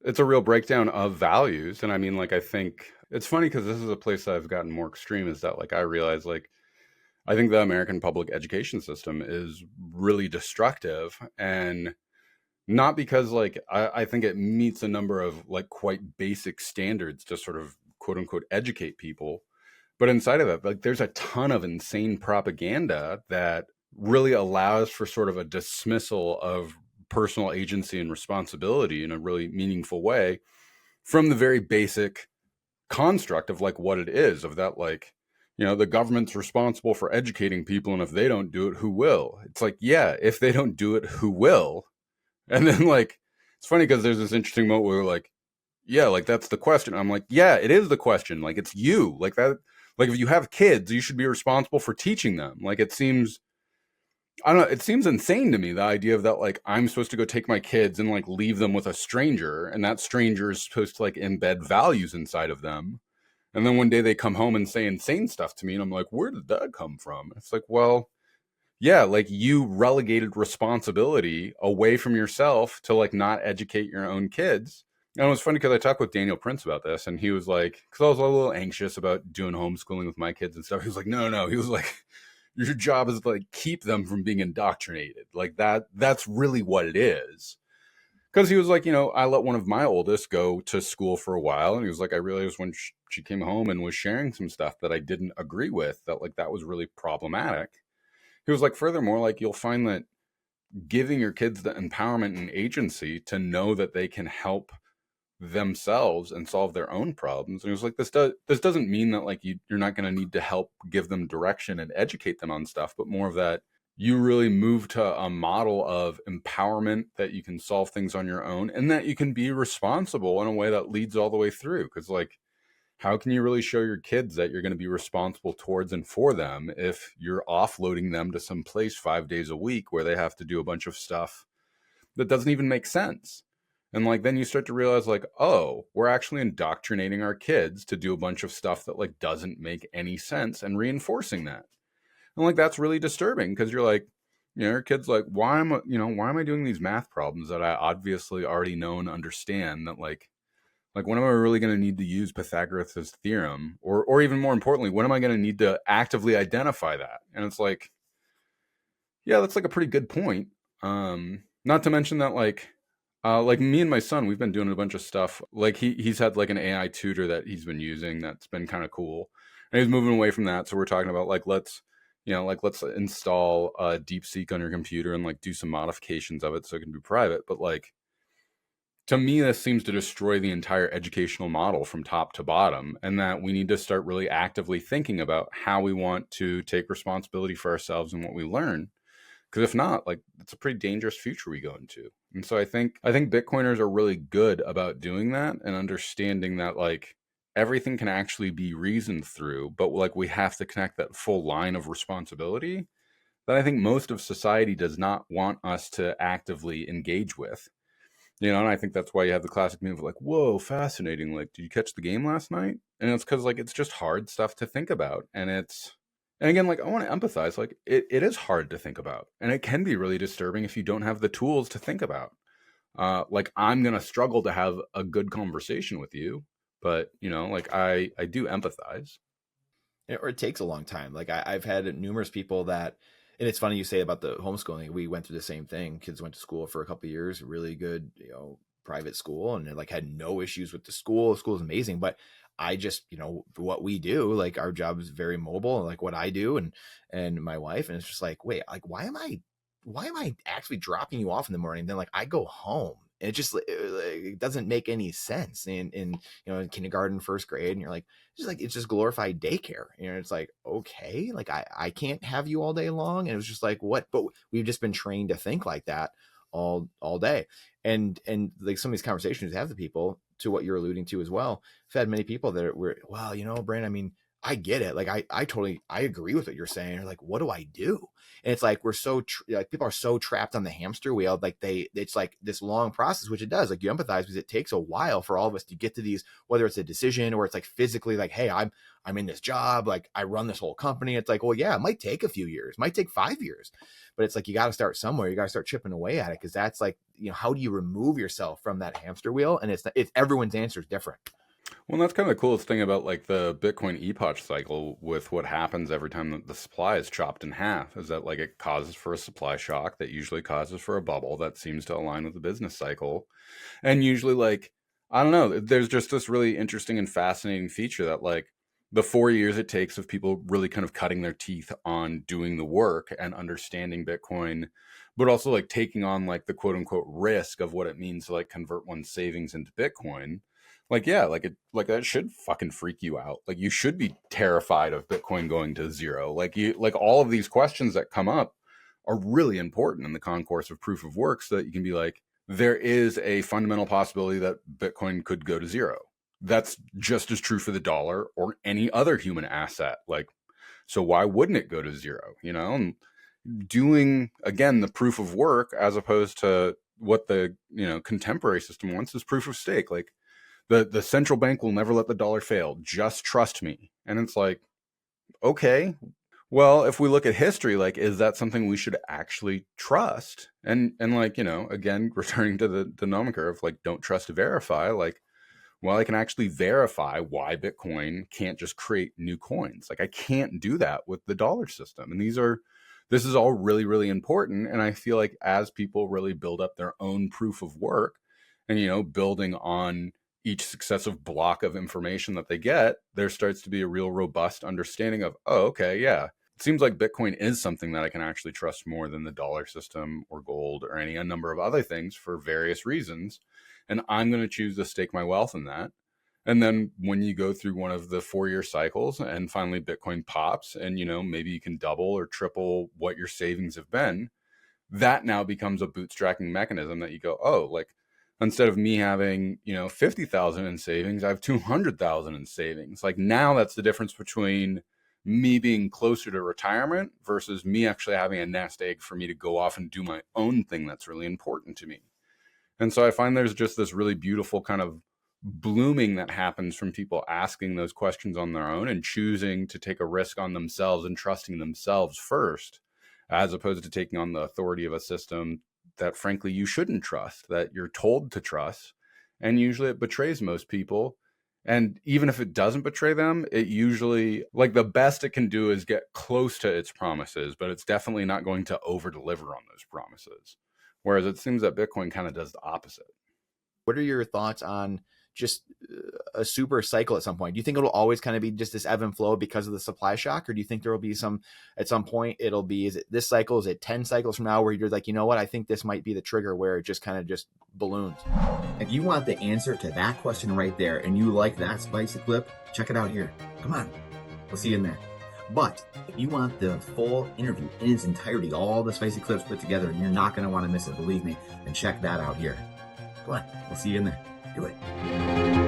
it's a real breakdown of values. And I mean, like, I think it's funny because this is a place that I've gotten more extreme is that, like, I realize, like, I think the American public education system is really destructive. And not because, like, I think it meets a number of, like, quite basic standards to sort of quote unquote educate people. But inside of it, like, there's a ton of insane propaganda that really allows for sort of a dismissal of personal agency and responsibility in a really meaningful way from the very basic construct of, like, what it is, of that, like, the government's responsible for educating people, and if they don't do it, who will? It's like, yeah, if they don't do it, who will? And then, like, it's funny because there's this interesting moment where we're like, yeah, like, that's the question. I'm like, yeah, it is the question. Like, it's you. Like, that, like, if you have kids, you should be responsible for teaching them. Like, it seems, I don't know, it seems insane to me, the idea of that, like, I'm supposed to go take my kids and, like, leave them with a stranger, and that stranger is supposed to, like, embed values inside of them. And then one day they come home and say insane stuff to me, and I'm like, where did that come from? It's like, well, yeah, like, you relegated responsibility away from yourself to, like, not educate your own kids. And it was funny because I talked with Daniel Prince about this, and he was like, because I was a little anxious about doing homeschooling with my kids and stuff. He was like, no, no. He was like, your job is to, like, keep them from being indoctrinated. Like, that's really what it is. Because he was like, I let one of my oldest go to school for a while, and he was like, I realized when she came home and was sharing some stuff that I didn't agree with, that, like, that was really problematic. He was like, furthermore, like, you'll find that giving your kids the empowerment and agency to know that they can help themselves and solve their own problems. And he was like, this doesn't mean that, like, you're not going to need to help give them direction and educate them on stuff, but more of that you really move to a model of empowerment, that you can solve things on your own, and that you can be responsible in a way that leads all the way through. Because, like, how can you really show your kids that you're going to be responsible towards and for them if you're offloading them to some place 5 days a week where they have to do a bunch of stuff that doesn't even make sense? And, like, then you start to realize, like, oh, we're actually indoctrinating our kids to do a bunch of stuff that, like, doesn't make any sense, and reinforcing that. And, like, that's really disturbing because you're like, your kid's like, why am I doing these math problems that I obviously already know and understand, that, like, when am I really going to need to use Pythagoras' theorem? Or even more importantly, when am I going to need to actively identify that? And it's like, yeah, that's, like, a pretty good point. Not to mention that, like me and my son, we've been doing a bunch of stuff. Like, he's had, like, an AI tutor that he's been using that's been kind of cool. And he's moving away from that. So we're talking about, like, let's install DeepSeek on your computer and, like, do some modifications of it so it can be private. But, like, to me, this seems to destroy the entire educational model from top to bottom, and that we need to start really actively thinking about how we want to take responsibility for ourselves and what we learn. Because if not, like, it's a pretty dangerous future we go into. And so I think Bitcoiners are really good about doing that and understanding that, like, everything can actually be reasoned through, but, like, we have to connect that full line of responsibility that I think most of society does not want us to actively engage with. And I think that's why you have the classic move of, like, whoa, fascinating. Like, did you catch the game last night? And it's because, like, it's just hard stuff to think about. And again, like, I want to empathize, like, it is hard to think about. And it can be really disturbing if you don't have the tools to think about. Like, I'm going to struggle to have a good conversation with you, but, like, I do empathize. Or it takes a long time. Like I've had numerous people that, and it's funny you say about the homeschooling. We went through the same thing. Kids went to school for a couple of years, really good, private school, and like had no issues with the school. The school is amazing, but I just, what we do, like our job is very mobile, like what I do and my wife, and it's just like, wait, like why am I actually dropping you off in the morning? Then like I go home. And it just it doesn't make any sense. In in kindergarten, first grade, and you're like, it's just glorified daycare. It's like, okay, like I can't have you all day long. And it was just like, what? But we've just been trained to think like that all day. And like some of these conversations we have with people, to what you're alluding to as well, I've had many people that were, well, Brandon, I mean, I get it. Like I totally, I agree with what you're saying. Like, what do I do? And it's like, we're so like, people are so trapped on the hamster wheel. Like it's like this long process, which it does. Like, you empathize because it takes a while for all of us to get to these, whether it's a decision or it's like physically like, hey, I'm in this job. Like, I run this whole company. It's like, well, yeah, it might take a few years, it might take 5 years, but it's like, you got to start somewhere. You got to start chipping away at it. Cause that's like, how do you remove yourself from that hamster wheel? And it's everyone's answer is different. Well, that's kind of the coolest thing about like the Bitcoin epoch cycle with what happens every time that the supply is chopped in half is that like it causes for a supply shock that usually causes for a bubble that seems to align with the business cycle. And usually like, I don't know, there's just this really interesting and fascinating feature that like the 4 years it takes of people really kind of cutting their teeth on doing the work and understanding Bitcoin, but also like taking on like the quote unquote risk of what it means to like convert one's savings into Bitcoin. Like, yeah, like that should fucking freak you out. Like, you should be terrified of Bitcoin going to zero. Like all of these questions that come up are really important in the concourse of proof of work so that you can be like, there is a fundamental possibility that Bitcoin could go to zero. That's just as true for the dollar or any other human asset. Like, so why wouldn't it go to zero? And doing, again, the proof of work as opposed to what the, contemporary system wants is proof of stake. Like, the central bank will never let the dollar fail. Just trust me. And it's like, okay, well, if we look at history, like, is that something we should actually trust? And like, again, returning to the nomenclature of like, don't trust to verify, like, well, I can actually verify why Bitcoin can't just create new coins. Like, I can't do that with the dollar system. And this is all really, really important. And I feel like as people really build up their own proof of work and, building on each successive block of information that they get, there starts to be a real robust understanding of, oh, okay, yeah, it seems like Bitcoin is something that I can actually trust more than the dollar system or gold or a number of other things for various reasons. And I'm going to choose to stake my wealth in that. And then when you go through one of the 4-year cycles and finally Bitcoin pops and, maybe you can double or triple what your savings have been, that now becomes a bootstrapping mechanism that you go, oh, like, instead of me having, 50,000 in savings, I have 200,000 in savings. Like, now that's the difference between me being closer to retirement versus me actually having a nest egg for me to go off and do my own thing that's really important to me. And so I find there's just this really beautiful kind of blooming that happens from people asking those questions on their own and choosing to take a risk on themselves and trusting themselves first, as opposed to taking on the authority of a system that frankly you shouldn't trust, that you're told to trust. And usually it betrays most people. And even if it doesn't betray them, it usually, like, the best it can do is get close to its promises, but it's definitely not going to over deliver on those promises. Whereas it seems that Bitcoin kind of does the opposite. What are your thoughts on just a super cycle at some point? Do you think it'll always kind of be just this ebb and flow because of the supply shock? Or do you think there will be at some point it'll be, is it this cycle? Is it 10 cycles from now where you're like, you know what? I think this might be the trigger where it just kind of just balloons. If you want the answer to that question right there and you like that spicy clip, check it out here. Come on, we'll see you in there. But if you want the full interview in its entirety, all the spicy clips put together, and you're not going to want to miss it, believe me, then check that out here. Come on, we'll see you in there. Do it.